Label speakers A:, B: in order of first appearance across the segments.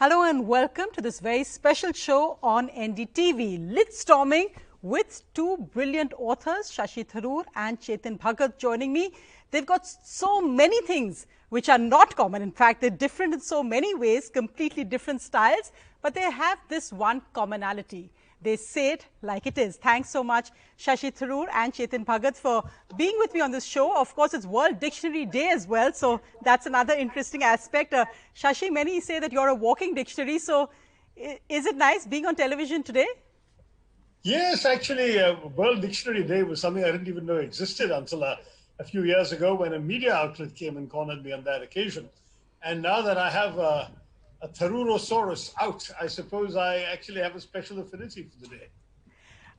A: Hello and welcome to this very special show on NDTV, Lit Storming with two brilliant authors, Shashi Tharoor and Chetan Bhagat joining me. They've got so many things which are not common. In fact, they're different in so many ways, completely different styles, but they have this one commonality. They say it like it is. Thanks so much, Shashi Tharoor and Chetan Bhagat, for being with me on this show. Of course, it's World Dictionary Day as well, so that's another interesting aspect. Shashi, many say that you're a walking dictionary, so is it nice being on television today?
B: Yes, actually, World Dictionary Day was something I didn't even know existed until a few years ago when a media outlet came and cornered me on that occasion. And now that I have a Tharurosaurus out, I suppose I actually have a special affinity for the day.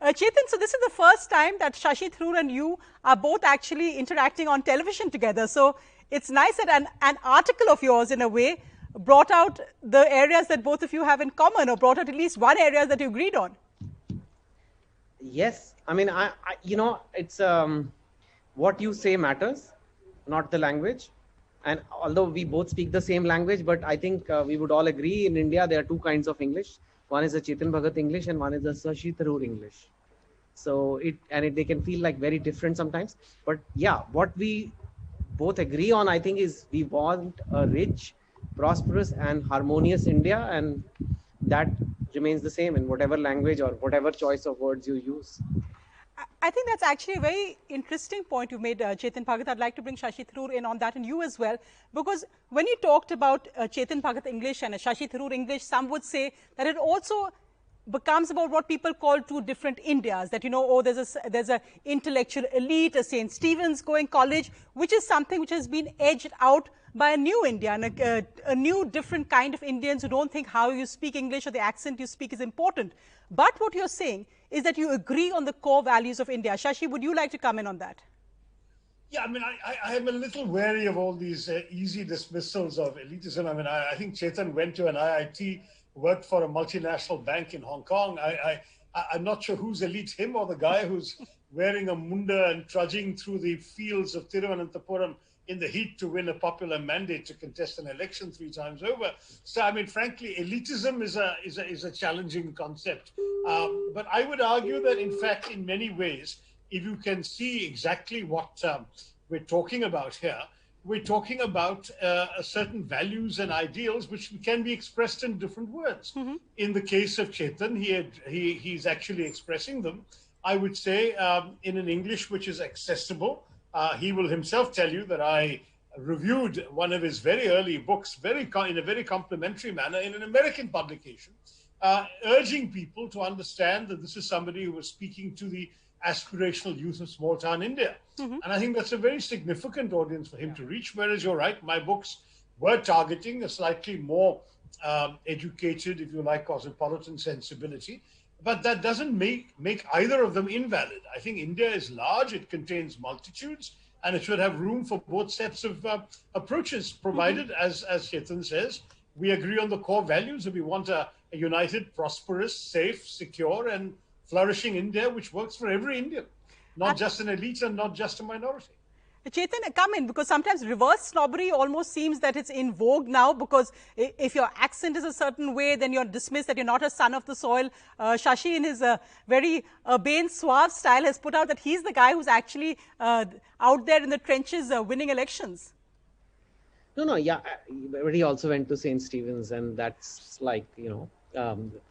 A: Chetan, so this is the first time that Shashi Tharoor and you are both actually interacting on television together. So it's nice that an article of yours, in a way, brought out the areas that both of you have in common, or brought out at least one area that you agreed on.
C: Yes, I mean, it's what you say matters, not the language. And although we both speak the same language, but I think we would all agree in India there are two kinds of English. One is the Chetan Bhagat English, and one is the Shashi Tharoor English. So they can feel like very different sometimes. But yeah, what we both agree on, I think, is we want a rich, prosperous, and harmonious India, and that remains the same in whatever language or whatever choice of words you use.
A: I think that's actually a very interesting point you made, Chetan Bhagat. I'd like to bring Shashi Tharoor in on that, and you as well, because when you talked about Chetan Bhagat English and Shashi Tharoor English, some would say that it also becomes about what people call two different Indias, that, oh, there's a intellectual elite, a St. Stephen's going college, which is something which has been edged out by a new India, and a new different kind of Indians who don't think how you speak English or the accent you speak is important. But what you're saying is that you agree on the core values of India. Shashi, would you like to come in on that?
B: Yeah, I mean, I am a little wary of all these easy dismissals of elitism. I mean, I think Chetan went to an IIT, worked for a multinational bank in Hong Kong. I'm not sure who's elite, him or the guy who's wearing a munda and trudging through the fields of Tiruvananthapuram in the heat to win a popular mandate to contest an election 3 times over. So, I mean, frankly, elitism is a challenging concept. But I would argue that, in fact, in many ways, if you can see exactly what we're talking about here, we're talking about certain values and ideals which can be expressed in different words. Mm-hmm. In the case of Chetan, he's actually expressing them, I would say, in an English which is accessible. He will himself tell you that I reviewed one of his very early books in a very complimentary manner in an American publication, urging people to understand that this is somebody who was speaking to the aspirational youth of small town India. Mm-hmm. And I think that's a very significant audience for him to reach. Whereas you're right, my books were targeting a slightly more educated, if you like, cosmopolitan sensibility. But that doesn't make either of them invalid. I think India is large, it contains multitudes, and it should have room for both sets of approaches, provided, mm-hmm. as Chetan says, we agree on the core values, and we want a united, prosperous, safe, secure, and flourishing India, which works for every Indian, not just an elite and not just a minority.
A: Chetan, come in, because sometimes reverse snobbery almost seems that it's in vogue now, because if your accent is a certain way, then you're dismissed, that you're not a son of the soil. Shashi, in his very urbane, suave style, has put out that he's the guy who's actually out there in the trenches winning elections.
C: No, yeah, he also went to St. Stephen's, and that's like,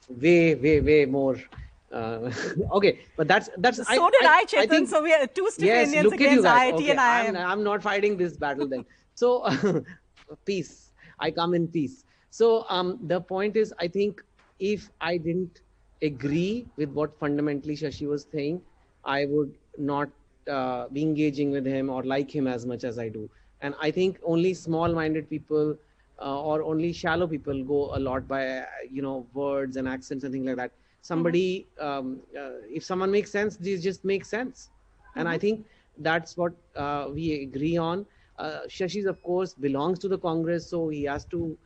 C: way more. Okay, but that's.
A: So did I, Chetan. I think, so we are two stiff Indians against IIT
C: okay,
A: and IIM.
C: I'm not fighting this battle then. So, peace. I come in peace. So the point is, I think if I didn't agree with what fundamentally Shashi was saying, I would not be engaging with him or like him as much as I do. And I think only small-minded people or only shallow people go a lot by words and accents and things like that. Somebody, if someone makes sense, these just make sense. And I think that's what we agree on. Shashi, of course, belongs to the Congress, so he has to,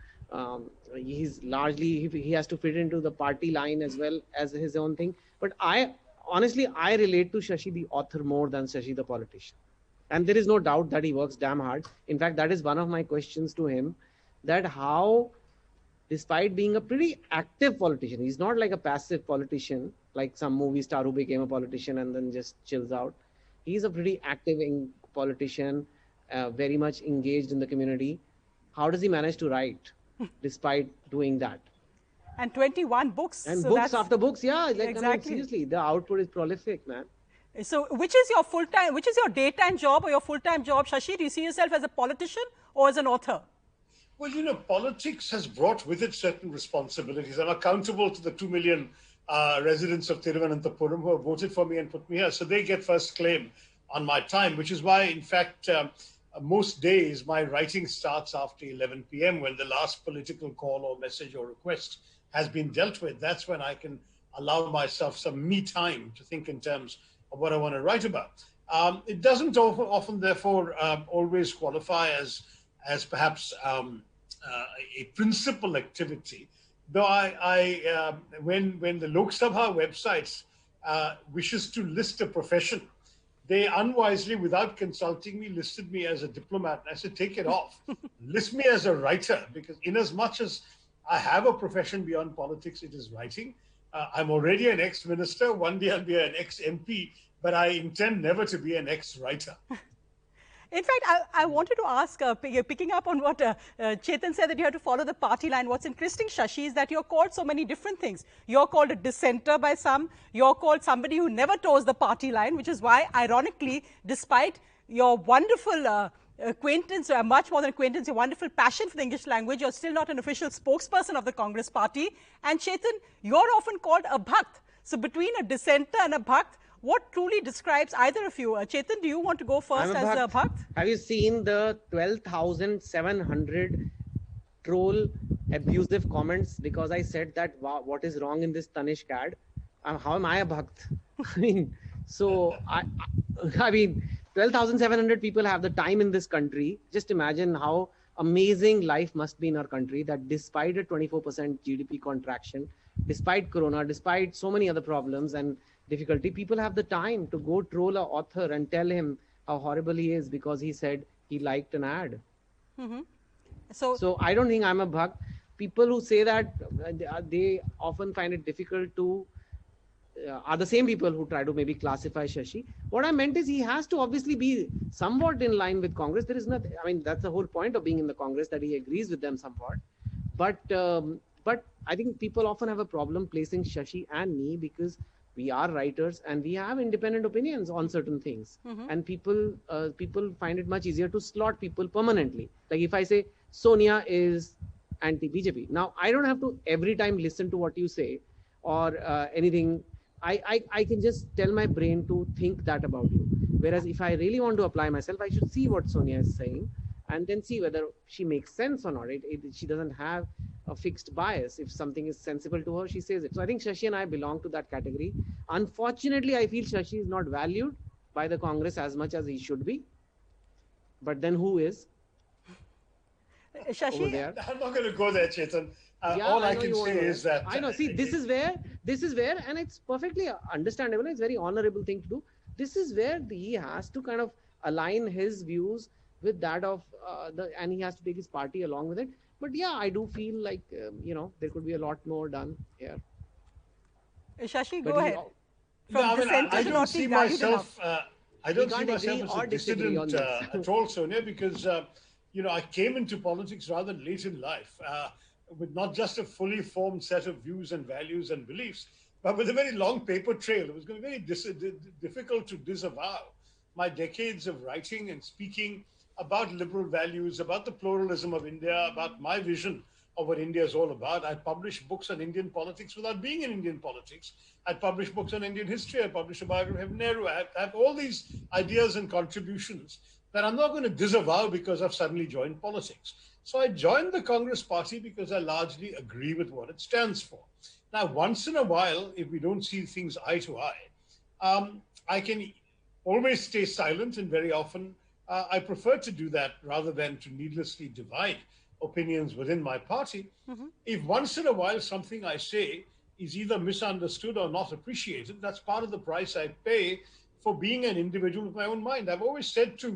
C: he has to fit into the party line as well as his own thing. But honestly, I relate to Shashi, the author, more than Shashi, the politician. And there is no doubt that he works damn hard. In fact, that is one of my questions to him, that how despite being a pretty active politician. He's not like a passive politician, like some movie star who became a politician and then just chills out. He's a pretty active politician, very much engaged in the community. How does he manage to write despite doing that?
A: And 21 books.
C: And
A: so
C: books after books, yeah. Like,
A: exactly.
C: I mean, seriously, the output is prolific, man.
A: So which is your full-time, which is your daytime job or your full-time job, Shashi? Do you see yourself as a politician or as an author?
B: Well, politics has brought with it certain responsibilities. I'm accountable to the 2 million residents of Thiruvananthapuram who have voted for me and put me here. So they get first claim on my time, which is why, in fact, most days my writing starts after 11 p.m. when the last political call or message or request has been dealt with. That's when I can allow myself some me time to think in terms of what I want to write about. It doesn't often therefore, always qualify as perhaps a principal activity. Though when the Lok Sabha websites wishes to list a profession, they unwisely, without consulting me, listed me as a diplomat. And I said, take it off. List me as a writer, because in as much as I have a profession beyond politics, it is writing. I'm already an ex-minister. One day I'll be an ex-MP, but I intend never to be an ex-writer.
A: In fact, I wanted to ask, picking up on what Chetan said, that you have to follow the party line. What's interesting, Shashi, is that you're called so many different things. You're called a dissenter by some. You're called somebody who never toes the party line, which is why, ironically, despite your wonderful acquaintance, much more than acquaintance, your wonderful passion for the English language, you're still not an official spokesperson of the Congress party. And Chetan, you're often called a bhakt. So between a dissenter and a bhakt, what truly describes either of you? Chetan, do you want to go first as a bhakt?
C: Have you seen the 12,700 troll abusive comments because I said that, wow, what is wrong in this Tanishq ad? How am I a bhakt? I mean, so I mean, 12,700 people have the time in this country. Just imagine how amazing life must be in our country, that despite a 24% GDP contraction, despite Corona, despite so many other problems and difficulty, people have the time to go troll an author and tell him how horrible he is because he said he liked an ad.
A: Mm-hmm.
C: So I don't think I'm a bhakt. People who say that, they often find it difficult to, are the same people who try to maybe classify Shashi. What I meant is he has to obviously be somewhat in line with Congress. There is nothing, I mean, that's the whole point of being in the Congress, that he agrees with them somewhat. But I think people often have a problem placing Shashi and me because we are writers and we have independent opinions on certain things. Mm-hmm. And people find it much easier to slot people permanently. Like if I say Sonia is anti-BJP, now I don't have to every time listen to what you say or anything. I can just tell my brain to think that about you. Whereas if I really want to apply myself, I should see what Sonia is saying and then see whether she makes sense or not. She doesn't have a fixed bias. If something is sensible to her, she says it. So I think Shashi and I belong to that category. Unfortunately, I feel Shashi is not valued by the Congress as much as he should be. But then who is?
A: Shashi,
B: I'm not going to go there, Chetan. All I can say is that
C: I know. See, this is where, and it's perfectly understandable. It's a very honorable thing to do. This is where he has to kind of align his views with that of and he has to take his party along with it. But yeah, I do feel like there could be a lot more done here.
A: Shashi, go ahead.
B: I don't see myself. I don't see myself as a dissident at all, Sonia, because I came into politics rather late in life. With not just a fully formed set of views and values and beliefs, but with a very long paper trail. It was going to be very difficult to disavow my decades of writing and speaking about liberal values, about the pluralism of India, about my vision of what India is all about. I published books on Indian politics without being in Indian politics. I published books on Indian history. I published a biography of Nehru. I have all these ideas and contributions that I'm not going to disavow because I've suddenly joined politics. So I joined the Congress party because I largely agree with what it stands for. Now, once in a while, if we don't see things eye to eye, I can always stay silent, and very often I prefer to do that rather than to needlessly divide opinions within my party. Mm-hmm. If once in a while something I say is either misunderstood or not appreciated, that's part of the price I pay for being an individual with my own mind. I've always said to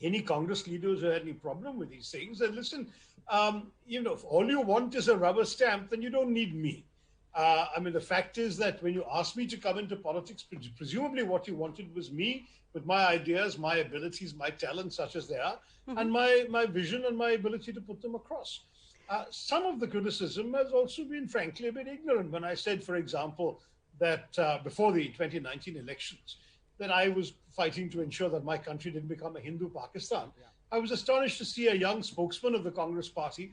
B: any Congress leaders who had any problem with these things. And listen, if all you want is a rubber stamp, then you don't need me. I mean, the fact is that when you asked me to come into politics, presumably what you wanted was me with my ideas, my abilities, my talents, such as they are, and my vision and my ability to put them across. Some of the criticism has also been, frankly, a bit ignorant. When I said, for example, that before the 2019 elections, that I was fighting to ensure that my country didn't become a Hindu Pakistan. Yeah. I was astonished to see a young spokesman of the Congress party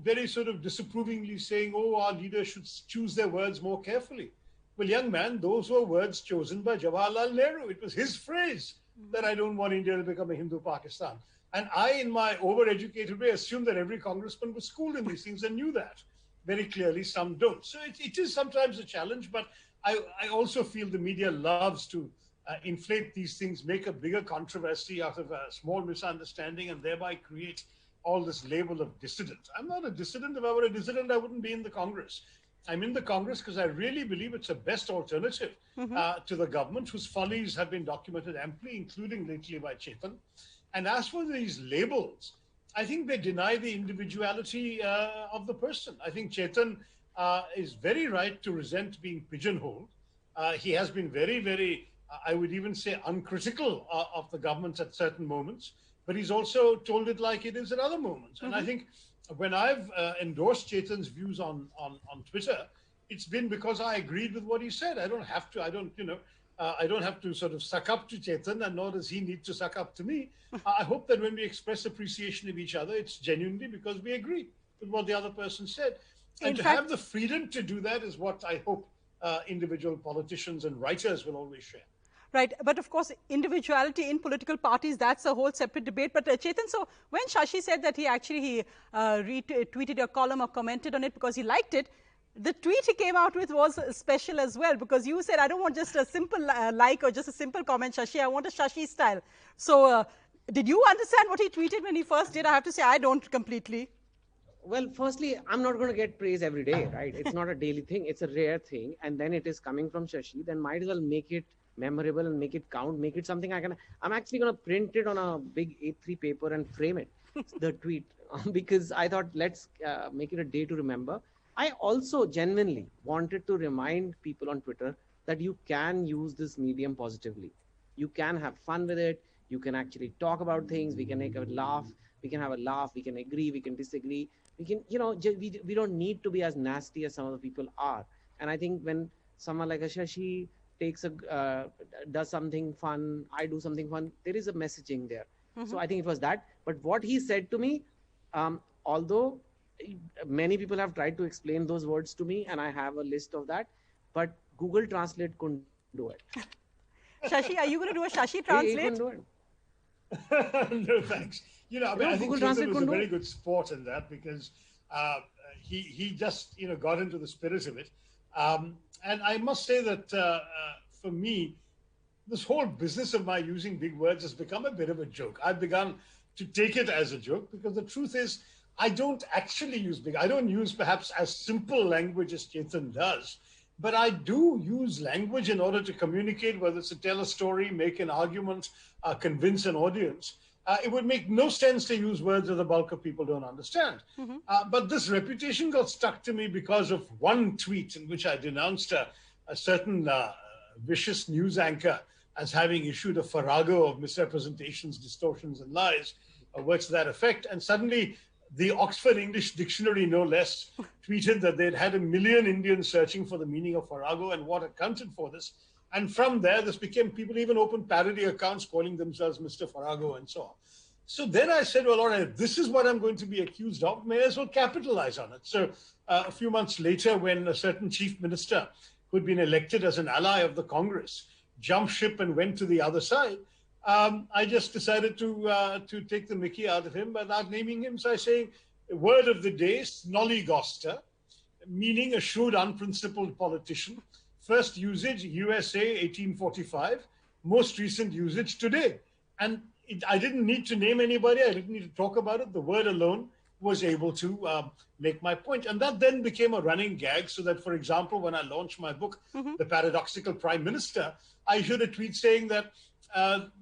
B: very sort of disapprovingly saying, oh, our leaders should choose their words more carefully. Well, young man, those were words chosen by Jawaharlal Nehru. It was his phrase that I don't want India to become a Hindu Pakistan. And I, in my overeducated way, assumed that every congressman was schooled in these things and knew that. Very clearly, some don't. So it is sometimes a challenge, but I also feel the media loves to inflate these things, make a bigger controversy out of a small misunderstanding, and thereby create all this label of dissident. I'm not a dissident. If I were a dissident, I wouldn't be in the Congress. I'm in the Congress because I really believe it's the best alternative to the government, whose follies have been documented amply, including lately by Chetan. And as for these labels, I think they deny the individuality of the person. I think Chetan is very right to resent being pigeonholed. He has been very, very, I would even say, uncritical of the government at certain moments, but he's also told it like it is at other moments. And I think when I've endorsed Chetan's views on Twitter, it's been because I agreed with what he said. I don't have to, I don't have to sort of suck up to Chetan, and nor does he need to suck up to me. I hope that when we express appreciation of each other, it's genuinely because we agree with what the other person said. And have the freedom to do that is what I hope individual politicians and writers will always share.
A: Right. But of course, individuality in political parties, that's a whole separate debate. But Chetan, so when Shashi said that he actually retweeted your column or commented on it because he liked it, the tweet he came out with was special as well, because you said, I don't want just a simple like or just a simple comment, Shashi, I want a Shashi style. So did you understand what he tweeted when he first did? I have to say, I don't completely.
C: Well, firstly, I'm not going to get praise every day, right? It's not a daily thing. It's a rare thing. And then it is coming from Shashi. Then might as well make it memorable and make it count, make it something I'm actually going to print it on a big A3 paper and frame it, the tweet, because I thought, let's make it a day to remember. I also genuinely wanted to remind people on Twitter that you can use this medium positively. You can have fun with it. You can actually talk about things. We can make a laugh. We can have a laugh. We can agree. We can disagree. We can, we don't need to be as nasty as some of the people are. And I think when someone like a Shashi does something fun, I do something fun, there is a messaging there. So I think it was that. But what he said to me, although many people have tried to explain those words to me, and I have a list of that, but Google Translate couldn't do it.
A: Shashi, are you going to do a Shashi Translate?
C: He couldn't do
B: it. No, thanks. I think Chetan was a very good sport in that, because he just, got into the spirit of it. And I must say that for me, this whole business of my using big words has become a bit of a joke. I've begun to take it as a joke, because the truth is, I don't actually use I don't use perhaps as simple language as Chetan does, but I do use language in order to communicate, whether it's to tell a story, make an argument, convince an audience. It would make no sense to use words that the bulk of people don't understand. But this reputation got stuck to me because of one tweet in which I denounced a certain vicious news anchor as having issued a farrago of misrepresentations, distortions, and lies, words to that effect. And suddenly, the Oxford English Dictionary, no less, tweeted that they'd had 1 million Indians searching for the meaning of farrago and what accounted for this. And from there, this became, people even opened parody accounts calling themselves Mr. Farrago and so on. So then I said, well, all right, this is what I'm going to be accused of, may as well capitalize on it. So a few months later, when a certain chief minister who'd been elected as an ally of the Congress jumped ship and went to the other side, I just decided to take the mickey out of him by not naming him. So I say, word of the day, snollygoster, meaning a shrewd, unprincipled politician. First usage, USA 1845. Most recent usage today. And I didn't need to name anybody. I didn't need to talk about it. The word alone was able to make my point. And that then became a running gag, so that, for example, when I launched my book, The Paradoxical Prime Minister, I issued a tweet saying that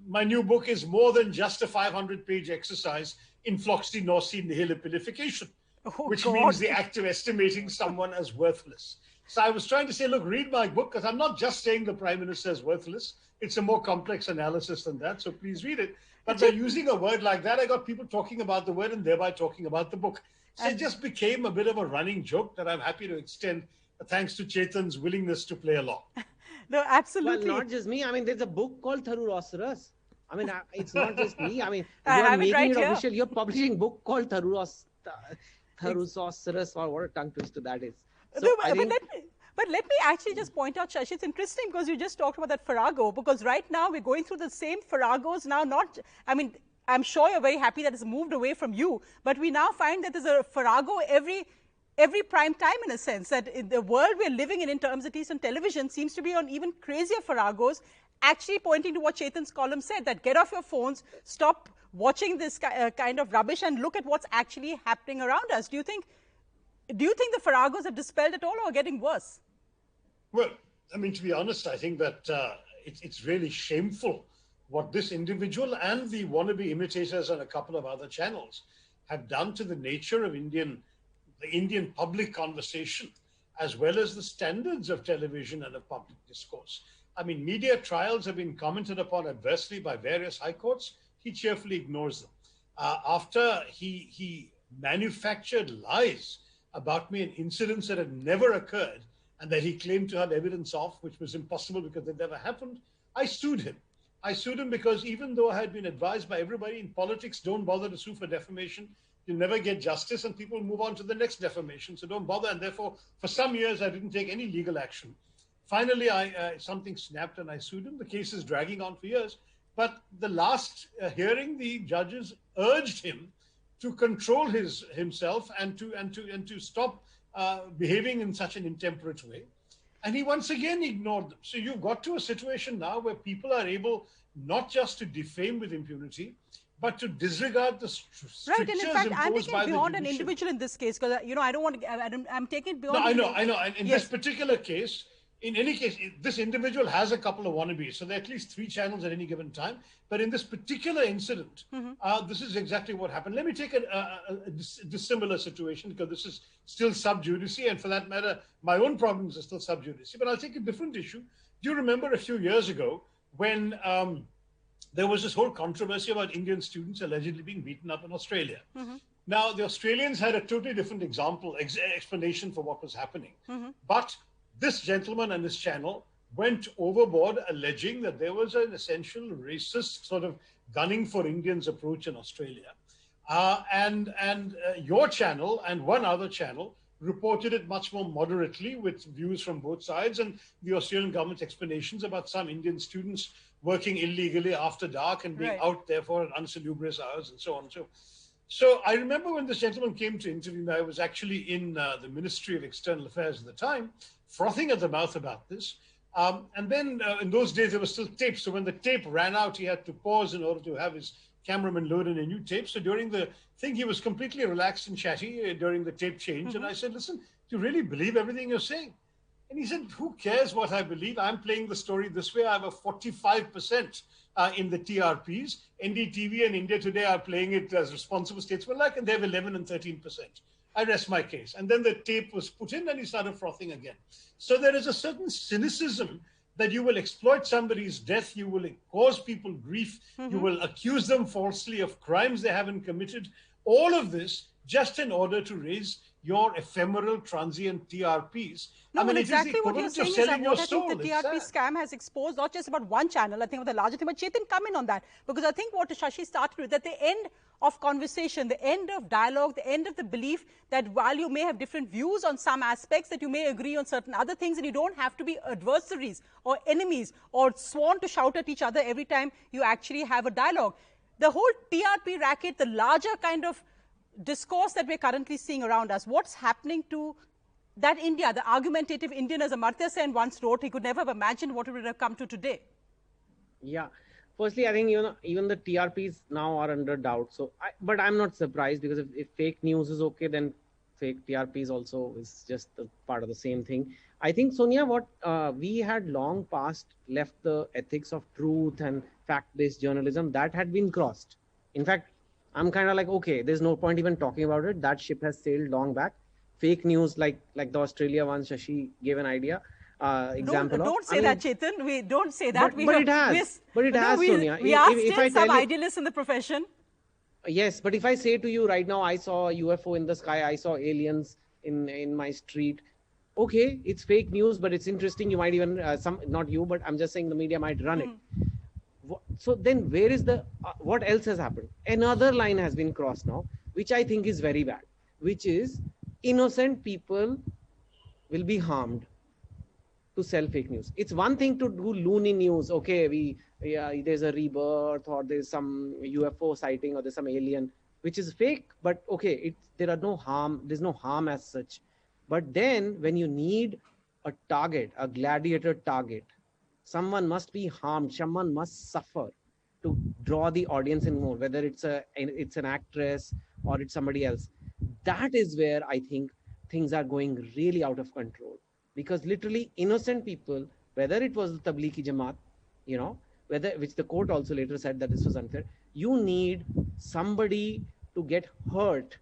B: my new book is more than just a 500-page exercise in floxy-nosy nihilipilification,
A: Oh,
B: which means
A: God.
B: the act of estimating someone as worthless. So I was trying to say, look, read my book, because I'm not just saying the Prime Minister is worthless. It's a more complex analysis than that, so please read it. But by using a word like that, I got people talking about the word and thereby talking about the book. So it just became a bit of a running joke that I'm happy to extend, thanks to Chetan's willingness to play along.
A: No,
C: Well,
A: absolutely.
C: not just me. I mean, there's a book called Tharurosaurus. I mean, it's not just me. I mean,
A: I
C: you're
A: have it
C: making
A: right
C: it
A: here.
C: official. You're publishing a book called Tharurosaurus, or what a tongue twister that is. So
A: No,
C: I think,
A: but let me actually just point out, Shashi, it's interesting because you just talked about that Farrago, because right now we're going through the same Farragos now, I mean, I'm sure you're very happy that it's moved away from you, but we now find that there's a Farrago every prime time, in a sense, that in the world we're living in terms of on television seems to be on even crazier Farragos, actually pointing to what Chetan's column said, that get off your phones, stop watching this kind of rubbish and look at what's actually happening around us. Do you think the Farragos have dispelled at all or are getting worse?
B: Well, I mean, to be honest, I think that it's really shameful what this individual and the wannabe imitators on a couple of other channels have done to the nature of the Indian public conversation, as well as the standards of television and of public discourse. I mean, media trials have been commented upon adversely by various high courts. He cheerfully ignores them. After he manufactured lies about me and incidents that had never occurred and that he claimed to have evidence of, which was impossible because it never happened, I sued him. I sued him because even though I had been advised by everybody in politics, don't bother to sue for defamation, you'll never get justice and people move on to the next defamation. So don't bother. And therefore, for some years, I didn't take any legal action. Finally, something snapped and I sued him. The case is dragging on for years. But the last hearing, the judges urged him to control himself and to stop behaving in such an intemperate way. And he once again ignored them. So you've got to a situation now where people are able not just to defame with impunity, but to disregard the strictures
A: Right, and in fact, I'm
B: imposed
A: taking
B: by
A: it
B: the
A: beyond an
B: judiciary.
A: individual in this case because I don't want to. I'm taking it beyond.
B: No, I know. And in
A: Yes.
B: this particular case, in any case, this individual has a couple of wannabes. So there are at least 3 channels at any given time. But in this particular incident, this is exactly what happened. Let me take a dissimilar situation because this is still sub judice. And for that matter, my own problems are still sub judice. But I'll take a different issue. Do you remember a few years ago when there was this whole controversy about Indian students allegedly being beaten up in Australia? Now, the Australians had a totally different explanation for what was happening. But this gentleman and his channel went overboard, alleging that there was an essential racist sort of gunning for Indians approach in Australia. And your channel and one other channel reported it much more moderately with views from both sides and the Australian government's explanations about some Indian students working illegally after dark and being
A: Right.
B: out therefore at unsalubrious hours and so on. So I remember when this gentleman came to interview me, I was actually in the Ministry of External Affairs at the time, frothing at the mouth about this. And then in those days, there was still tape. So when the tape ran out, he had to pause in order to have his cameraman load in a new tape. So during the thing, he was completely relaxed and chatty during the tape change. And I said, listen, do you really believe everything you're saying? And he said, who cares what I believe? I'm playing the story this way. I have a 45% in the TRPs. NDTV and India Today are playing it as responsible statesmanlike, and they have 11 and 13%. I rest my case. And then the tape was put in and he started frothing again. So there is a certain cynicism that you will exploit somebody's death, you will cause people grief, you will accuse them falsely of crimes they haven't committed. All of this just in order to raise your ephemeral, transient TRPs.
A: No,
B: I mean,
A: well,
B: it is
A: exactly
B: the
A: what you're
B: equivalent
A: saying
B: of
A: is that
B: selling your
A: what I think
B: soul.
A: the
B: It's
A: TRP
B: sad.
A: scam has exposed, not just about one channel, I think of the larger thing, but Chetan, come in on that. Because I think what Shashi started with, at the end of conversation, the end of dialogue, the end of the belief that while you may have different views on some aspects, that you may agree on certain other things, and you don't have to be adversaries or enemies or sworn to shout at each other every time you actually have a dialogue. The whole TRP racket, the larger kind of discourse that we're currently seeing around us, what's happening to that India, the argumentative Indian, as Amartya Sen once wrote, he could never have imagined what it would have come to today.
C: yeah. Firstly, I think even the TRPs now are under doubt. But I'm not surprised because if fake news is okay, then fake TRPs also is just the part of the same thing. I think, Sonia, what we had long past left the ethics of truth and fact-based journalism that had been crossed. In fact, I'm kind of like, okay, there's no point even talking about it. That ship has sailed long back. Fake news, like the Australia one, Shashi gave an idea, example of.
A: Don't say that, Chetan. We don't say that.
C: But it has. But it has, Sonia.
A: We are
C: If
A: still
C: I
A: some
C: tell you,
A: idealists in the profession.
C: yes, but if I say to you right now, I saw a UFO in the sky, I saw aliens in my street. Okay, it's fake news, but it's interesting. You might even not you, but I'm just saying the media might run it. So then, where is the what else has happened? Another line has been crossed now, which I think is very bad, which is innocent people will be harmed to sell fake news. It's one thing to do loony news. Okay, there's a rebirth or there's some UFO sighting or there's some alien, which is fake. But okay, there's no harm as such. But then when you need a target, a gladiator target, someone must be harmed. Someone must suffer to draw the audience in more. Whether it's an actress or it's somebody else. That is where I think things are going really out of control. Because literally innocent people, whether it was the Tablighi Jamaat, which the court also later said that this was unfair, you need somebody to get hurt.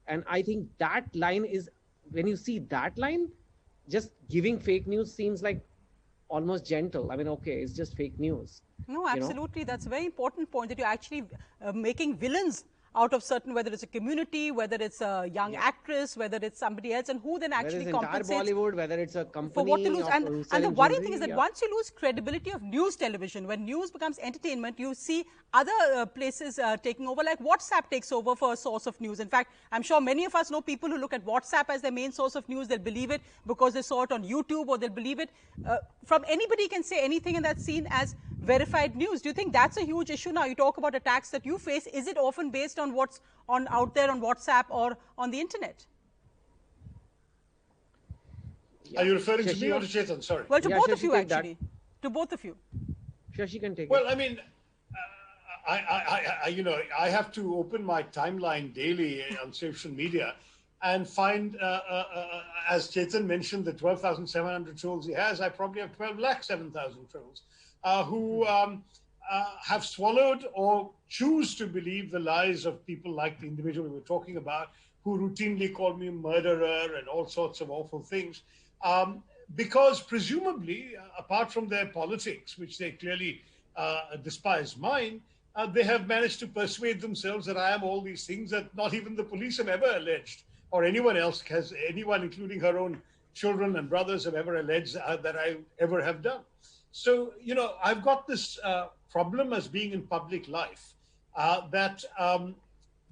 C: And I think that line is, when you see that line, just giving fake news seems like almost gentle. I mean, okay, it's just fake news.
A: No, absolutely. That's a very important point, that you're actually making villains out of certain, whether it's a community, whether it's a young actress, whether it's somebody else, and who then actually compensates
C: entire Bollywood, whether it's a company
A: for what to lose. And the worrying thing is that
C: yeah.
A: once you lose credibility of news television, when news becomes entertainment, you see other places taking over, like WhatsApp takes over for a source of news. In fact, I'm sure many of us know people who look at WhatsApp as their main source of news. They'll believe it because they saw it on YouTube, or they'll believe it from anybody can say anything, and that's seen as verified news. Do you think that's a huge issue now? You talk about attacks that you face. Is it often based on what's out there on WhatsApp or on the internet?
B: Are you referring to me or to Chetan? Sorry.
A: Well, to both of you, actually. To both of you.
C: Shashi can take it.
B: Well, I mean, I have to open my timeline daily on social media and find, as Chetan mentioned, the 12,700 trolls he has. I probably have 12,07,000 trolls who have swallowed or choose to believe the lies of people like the individual we were talking about, who routinely call me murderer and all sorts of awful things. Because presumably, apart from their politics, which they clearly despise mine, they have managed to persuade themselves that I am all these things that not even the police have ever alleged, or anyone else anyone, including her own children and brothers, have ever alleged that I ever have done. So, I've got this problem as being in public life, that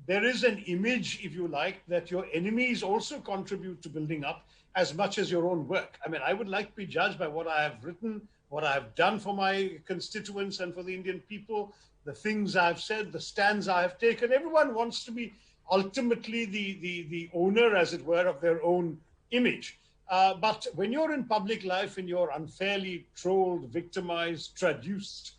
B: there is an image, if you like, that your enemies also contribute to building up as much as your own work. I mean, I would like to be judged by what I have written, what I have done for my constituents and for the Indian people, the things I've said, the stands I have taken. Everyone wants to be ultimately the owner, as it were, of their own image. But when you're in public life and you're unfairly trolled, victimized, traduced,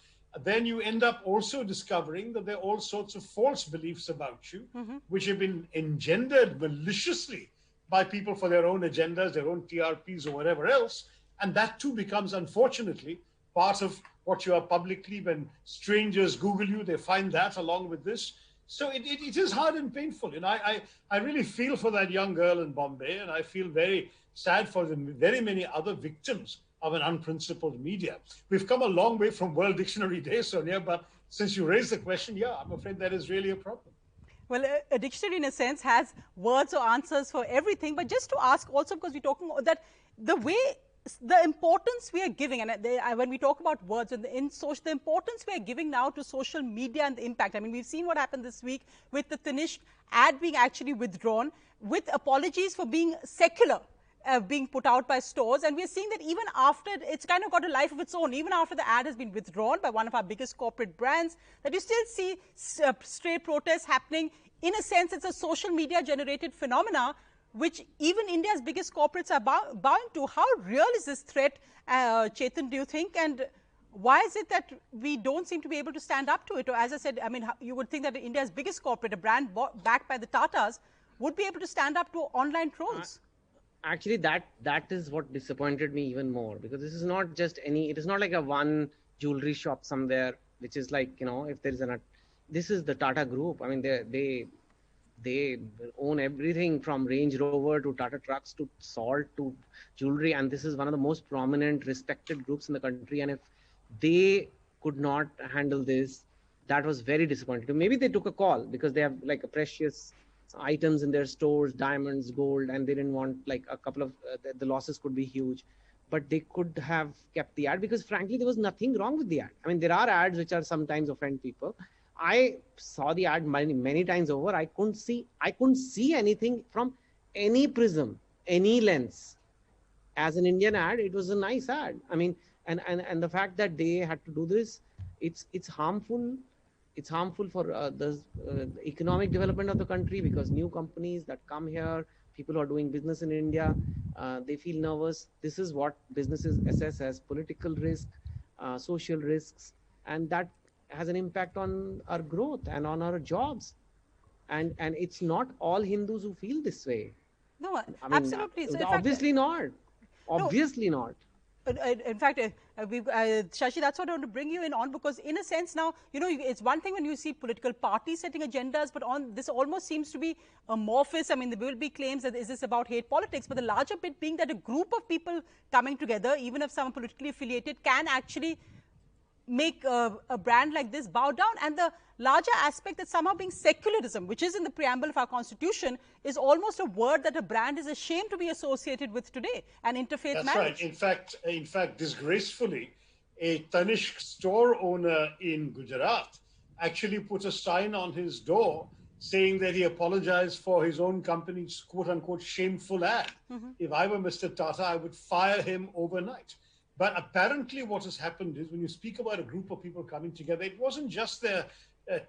B: then you end up also discovering that there are all sorts of false beliefs about you, which have been engendered maliciously by people for their own agendas, their own TRPs or whatever else. And that too becomes, unfortunately, part of what you are publicly. When strangers Google you, they find that along with this. So it is hard and painful. And I really feel for that young girl in Bombay, and I feel very sad for the very many other victims of an unprincipled media. We've come a long way from World Dictionary Day, Sonia, but since you raised the question, yeah, I'm afraid that is really a problem.
A: Well, a dictionary, in a sense, has words or answers for everything. But just to ask also, because we're talking that the importance we are giving, and when we talk about words, the importance we are giving now to social media and the impact. I mean, we've seen what happened this week with the Tanishq ad being actually withdrawn, with apologies for being secular. Being put out by stores, and we're seeing that even after it's kind of got a life of its own, even after the ad has been withdrawn by one of our biggest corporate brands, that you still see stray protests happening. In a sense, it's a social media generated phenomena, which even India's biggest corporates are bound to. How real is this threat, Chetan, do you think? And why is it that we don't seem to be able to stand up to it? Or, as I said, I mean, you would think that India's biggest corporate, a brand backed by the Tatas, would be able to stand up to online trolls.
C: Actually, that is what disappointed me even more, because this is not just any, it is not like a one jewelry shop somewhere, which is like, if there is this is the Tata Group. I mean, they own everything from Range Rover to Tata Trucks to salt to jewelry, and this is one of the most prominent, respected groups in the country. And if they could not handle this, that was very disappointing. Maybe they took a call because they have like a precious items in their stores, diamonds, gold, and they didn't want like a couple of the losses could be huge. But they could have kept the ad, because frankly there was nothing wrong with the ad. I mean, there are ads which are sometimes offend people. I saw the ad many times over. I couldn't see anything from any prism, any lens. As an Indian ad, it was a nice ad. I mean, and the fact that they had to do this, it's harmful. It's harmful for the economic development of the country, because new companies that come here, people who are doing business in India, they feel nervous. This is what businesses assess as political risk, social risks, and that has an impact on our growth and on our jobs. And it's not all Hindus who feel this way.
A: No,
C: I mean,
A: absolutely. So
C: obviously not. Obviously not.
A: In fact, Shashi, that's what I want to bring you in on, because in a sense now, it's one thing when you see political parties setting agendas, but on this almost seems to be amorphous. I mean, there will be claims that is this about hate politics, but the larger bit being that a group of people coming together, even if some are politically affiliated, can actually make a brand like this bow down. And the larger aspect that somehow being secularism, which is in the preamble of our constitution, is almost a word that a brand is ashamed to be associated with today, an interfaith marriage.
B: That's right. In fact, disgracefully, a Tanishq store owner in Gujarat actually put a sign on his door saying that he apologized for his own company's quote-unquote shameful ad. If I were Mr. Tata, I would fire him overnight. But apparently what has happened is, when you speak about a group of people coming together, it wasn't just their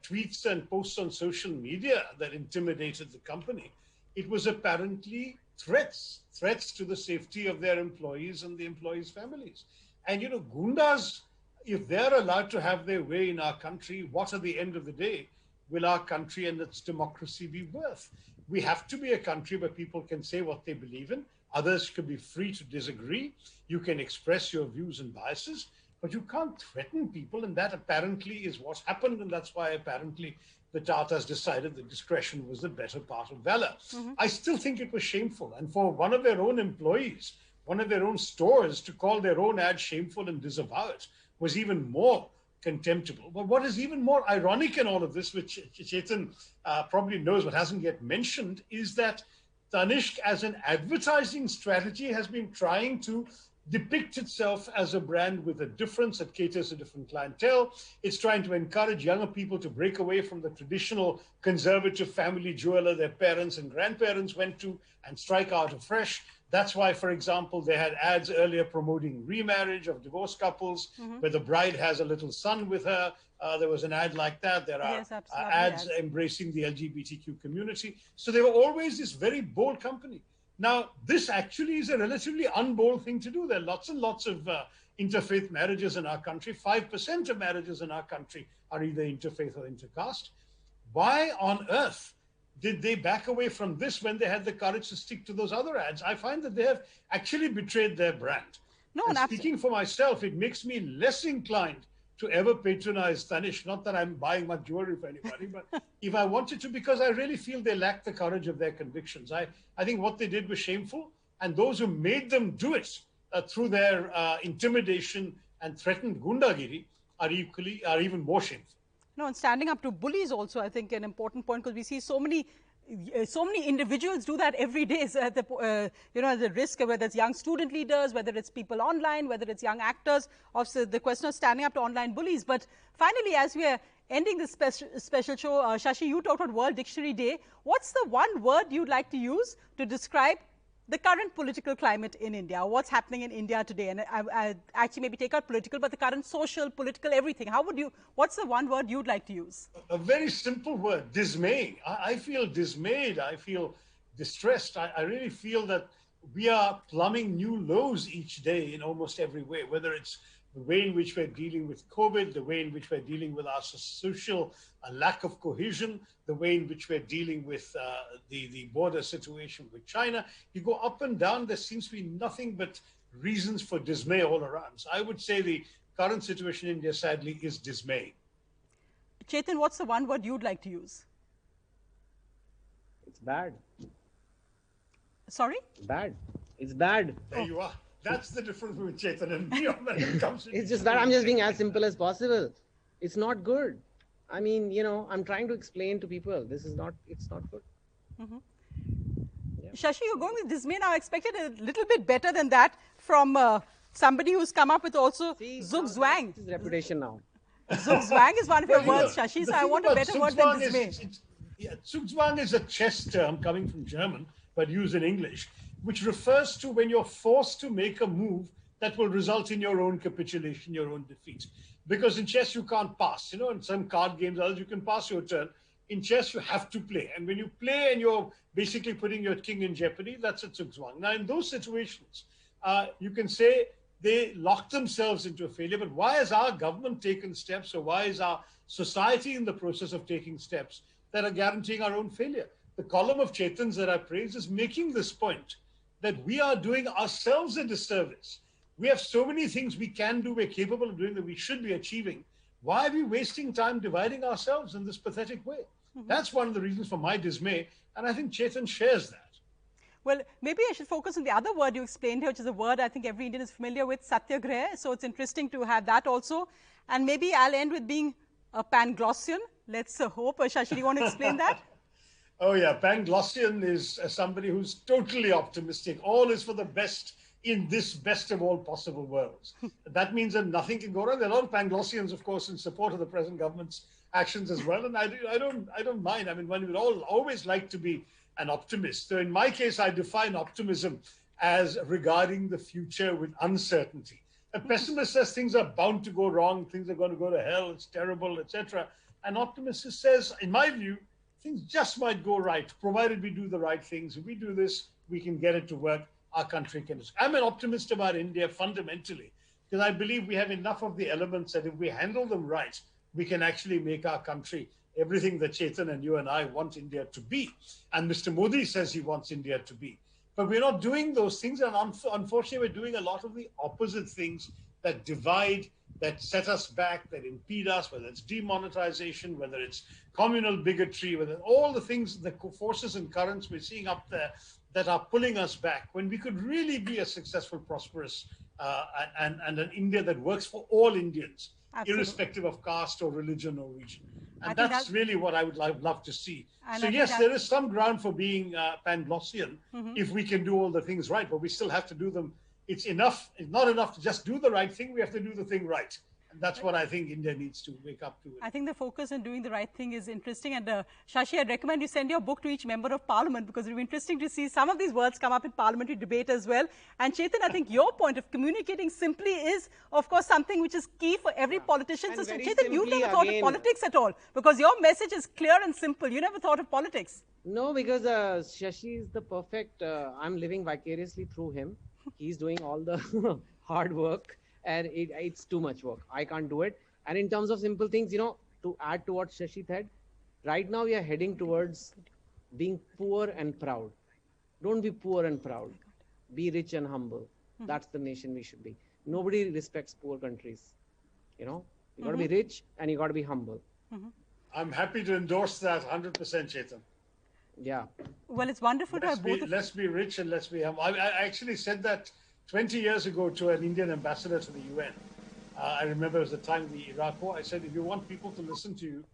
B: tweets and posts on social media that intimidated the company. It was apparently threats to the safety of their employees and the employees' families. And, Gundas, if they're allowed to have their way in our country, what at the end of the day will our country and its democracy be worth? We have to be a country where people can say what they believe in. Others can be free to disagree. You can express your views and biases, but you can't threaten people. And that apparently is what's happened. And that's why apparently the Tatas decided that discretion was the better part of valor. I still think it was shameful. And for one of their own employees, one of their own stores, to call their own ad shameful and disavow it was even more contemptible. But what is even more ironic in all of this, which Chetan probably knows but hasn't yet mentioned, is that Tanishq, as an advertising strategy, has been trying to depict itself as a brand with a difference that caters to different clientele. It's trying to encourage younger people to break away from the traditional conservative family jeweler their parents and grandparents went to and strike out afresh. That's why, for example, they had ads earlier promoting remarriage of divorced couples, where the bride has a little son with her. There was an ad like that. There are ads embracing the LGBTQ community. So they were always this very bold company. Now, this actually is a relatively unbold thing to do. There are lots and lots of interfaith marriages in our country. 5% of marriages in our country are either interfaith or intercaste. Why on earth did they back away from this when they had the courage to stick to those other ads? I find that they have actually betrayed their brand.
A: No,
B: and speaking for myself, it makes me less inclined to ever patronize Tanishq. Not that I'm buying much jewelry for anybody, but if I wanted to, because I really feel they lack the courage of their convictions. I think what they did was shameful, and those who made them do it through their intimidation and threatened gundagiri are even more shameful.
A: No, and standing up to bullies also, I think, an important point, because we see so many individuals do that every day. So at the risk of whether it's young student leaders, whether it's people online, whether it's young actors, also the question of standing up to online bullies. But finally, as we are ending this special show, Shashi, you talked about World Dictionary Day. What's the one word you'd like to use to describe the current political climate in India, what's happening in India today? And I actually maybe take out political, but the current social, political, everything. What's the one word you'd like to use?
B: A very simple word, dismaying. I feel dismayed. I feel distressed. I really feel that we are plumbing new lows each day in almost every way, whether it's the way in which we're dealing with COVID, the way in which we're dealing with our social lack of cohesion, the way in which we're dealing with the border situation with China. You go up and down, there seems to be nothing but reasons for dismay all around. So I would say the current situation in India, sadly, is dismay.
A: Chetan, what's the one word you'd like to use?
C: It's bad.
A: Sorry?
C: Bad. It's bad.
B: There you are. That's the difference between Chetan and me when it comes to
C: It's just that I'm just being as simple as possible. It's not good. I mean, you know, I'm trying to explain to people, it's not good.
A: Yeah. Shashi, you're going with dismay now. I expected a little bit better than that from somebody who's come up with also Zug Zwang.
C: His reputation now.
A: Zug Zwang is one of your words, Shashi, so I want a better word than dismay.
B: Zugzwang is a chess term coming from German, but used in English, which refers to when you're forced to make a move that will result in your own capitulation, your own defeat. Because in chess, you can't pass. You know, in some card games, others you can pass your turn. In chess, you have to play. And when you play and you're basically putting your king in jeopardy, that's a Zugzwang. Now, in those situations, you can say they locked themselves into a failure. But why has our government taken steps, or why is our society in the process of taking steps that are guaranteeing our own failure? The column of Chetans that I praise is making this point that we are doing ourselves a disservice. We have so many things we can do, we're capable of doing, that we should be achieving. Why are we wasting time dividing ourselves in this pathetic way? That's one of the reasons for my dismay, and I think Chetan shares that.
A: Well, maybe I should focus on the other word you explained here, which is a word I think every Indian is familiar with, satyagraha. So it's interesting to have that also. And maybe I'll end with being a Panglossian. Let's hope. Shashi, do you want to explain that?
B: Oh yeah, Panglossian is somebody who's totally optimistic. All is for the best in this best of all possible worlds. That means that nothing can go wrong. There are a lot of Panglossians, of course, in support of the present government's actions as well, and I don't mind. I mean, one would always like to be an optimist. So in my case, I define optimism as regarding the future with uncertainty. A pessimist says things are bound to go wrong, things are going to go to hell, it's terrible, etc. An optimist says, in my view, things just might go right, provided we do the right things. If we do this, we can get it to work. Our country can. I'm an optimist about India fundamentally, because I believe we have enough of the elements that if we handle them right, we can actually make our country everything that Chetan and you and I want India to be. And Mr. Modi says he wants India to be. But we're not doing those things. And unfortunately, we're doing a lot of the opposite things that divide, that set us back, that impede us, whether it's demonetization, whether it's communal bigotry, whether all the things, the forces and currents we're seeing up there that are pulling us back, when we could really be a successful, prosperous, and an India that works for all Indians,
A: Absolutely.
B: Irrespective of caste or religion or region. And
A: think
B: that's really what I would love to see.
A: And
B: so
A: I think
B: yes, there is some ground for being Panglossian if we can do all the things right, but we still have to do them. It's not enough to just do the right thing. We have to do the thing right. And that's what I think India needs to wake up to.
A: I think the focus on doing the right thing is interesting. And Shashi, I'd recommend you send your book to each member of parliament, because it'll be interesting to see some of these words come up in parliamentary debate as well. And Chetan, I think your point of communicating simply is, of course, something which is key for every politician.
C: And
A: So,
C: very
A: Chetan, you
C: simply
A: never thought of politics at all, because your message is clear and simple. You never thought of politics.
C: No, because Shashi is the perfect, I'm living vicariously through him. He's doing all the hard work, and it's too much work. I can't do it. And in terms of simple things, you know, to add to what Shashi said, right now we are heading towards being poor and proud. Don't be poor and proud. Be rich and humble. That's the nation we should be. Nobody respects poor countries. You know, you got to be rich and you got to be humble.
B: I'm happy to endorse that 100%, Chetan.
C: Yeah.
A: Well, it's wonderful to have both of
B: Let's be rich and let's be humble. I actually said that 20 years ago to an Indian ambassador to the UN. I remember it was the time of the Iraq War. I said, if you want people to listen to you,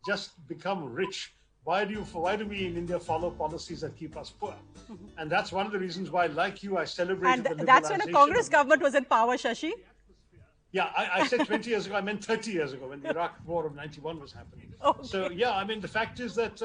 B: just become rich. Why do we in India follow policies that keep us poor? And that's one of the reasons why, like you, I celebrated
A: And that's when a Congress government was in power, Shashi.
B: Yeah, I said 20 years ago, I meant 30 years ago when the Iraq War of 91 was happening.
A: Okay.
B: So yeah, I mean, the fact is that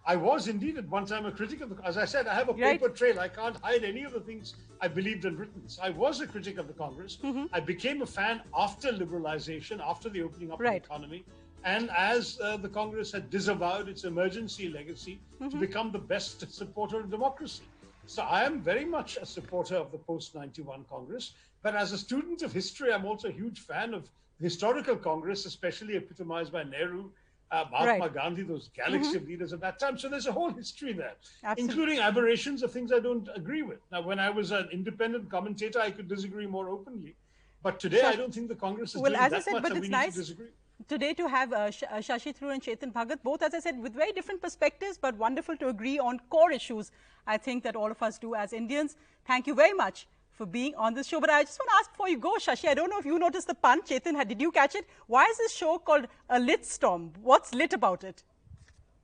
B: I was indeed at one time a critic of the, as I said, I have a paper trail. I can't hide any of the things I believed and written. So I was a critic of the Congress. I became a fan after liberalization, after the opening up of the economy. And as the Congress had disavowed its emergency legacy to become the best supporter of democracy. So I am very much a supporter of the post-91 Congress. But as a student of history, I'm also a huge fan of the historical Congress, especially epitomized by Nehru, Mahatma
A: Right.
B: Gandhi, those galaxy of leaders of that time. So there's a whole history there,
A: Absolutely.
B: including aberrations of things I don't agree with. Now, when I was an independent commentator, I could disagree more openly. But today, I don't think the Congress is
A: Well,
B: doing
A: as I
B: that
A: said,
B: much
A: but
B: that
A: it's
B: we need to
A: nice
B: disagree.
A: today to have Shashi Tharoor and Chetan Bhagat, both, as I said, with very different perspectives, but wonderful to agree on core issues. I think that all of us do as Indians. Thank you very much for being on this show. But I just want to ask before you go, Shashi, I don't know if you noticed the pun. Chetan, did you catch it? Why is this show called A Lit Storm? What's lit about it?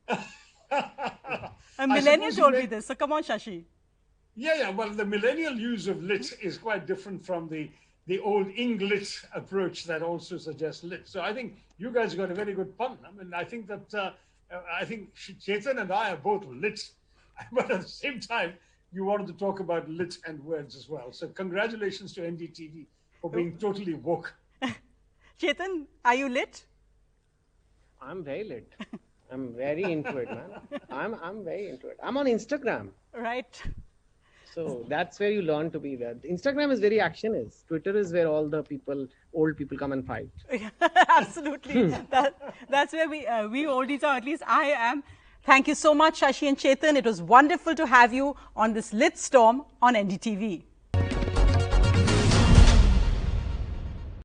A: A millennial told me this, so come on, Shashi.
B: Yeah. Well, the millennial use of lit is quite different from the old Inglit approach that also suggests lit. So I think you guys got a very good pun. I mean, I think that I think Chetan and I are both lit, but at the same time, you wanted to talk about lit and words as well. So congratulations to NDTV for being totally woke.
A: Chetan, are you lit?
C: I'm very lit. I'm very into it, man. I'm very into it. I'm on Instagram.
A: Right.
C: So that's where you learn to be there. Instagram is very action-is. Twitter is where all the people, old people come and fight.
A: Absolutely. That's where we oldies are, at least I am. Thank you so much, Shashi and Chetan. It was wonderful to have you on this lit storm on NDTV.